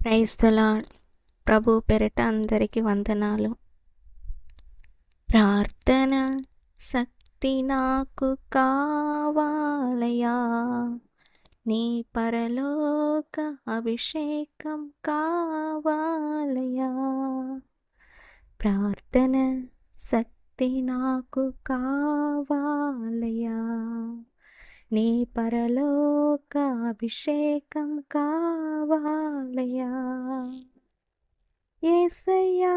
Praise the lord. ప్రభు పేరిట అందరికీ వందనాలు. ప్రార్థన శక్తి నాకు కావాలయా, నీ పరలోక అభిషేకం కావాలయా. ప్రార్థన శక్తి నాకు కావాలయా, నీ పరలోక అభిషేకం కావాలయా. యేసయ్యా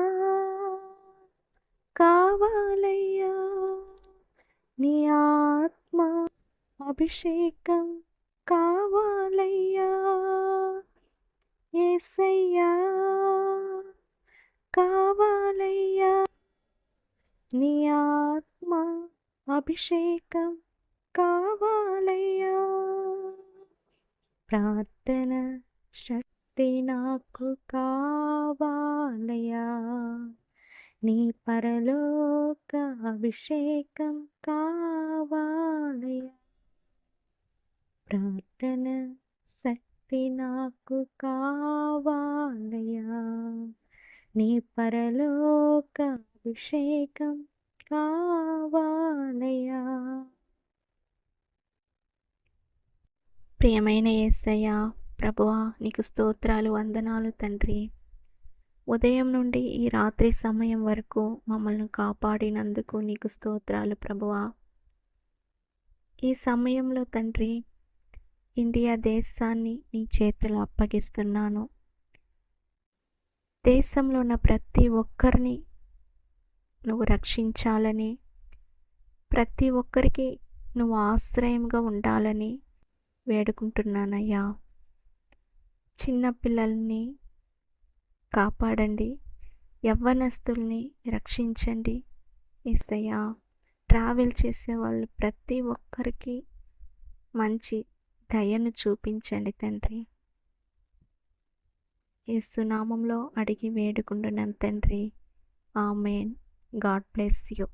కావాలయ్యా, నీ ఆత్మ అభిషేకం కావాలయ్యా. యేసయ్యా కావాలయ్యా, నీ ఆత్మ అభిషేకం కావాలయ్యా. ప్రార్థన శక్తి నాకు కావాలయ్యా, నీ పరలోక అభిషేకం కావాలయ్యా. ప్రార్థన శక్తి నాకు కావాలయ్యా, నీ పరలోక అభిషేకం కావాలయ్యా. ప్రియమైన యేసయ్యా, ప్రభువా, నీకు స్తోత్రాలు, వందనాలు తండ్రి. ఉదయం నుండి ఈ రాత్రి సమయం వరకు మమ్మల్ని కాపాడినందుకు నీకు స్తోత్రాలు ప్రభువా. ఈ సమయంలో తండ్రి, ఇండియా దేశాన్ని నీ చేతులు అప్పగిస్తున్నాను. దేశంలో ఉన్న ప్రతి ఒక్కరిని నువ్వు రక్షించాలని, ప్రతి ఒక్కరికి నువ్వు ఆశ్రయంగా ఉండాలని వేడుకుంటున్నానయ్యా. చిన్నపిల్లల్ని కాపాడండి, యవ్వనస్తుల్ని రక్షించండి యేసయ్యా. ట్రావెల్ చేసేవాళ్ళు ప్రతి ఒక్కరికి మంచి దయను చూపించండి తండ్రి. యేసు నామంలో అడిగి వేడుకుంటున్నాను తండ్రి. ఆమేన్. God bless you.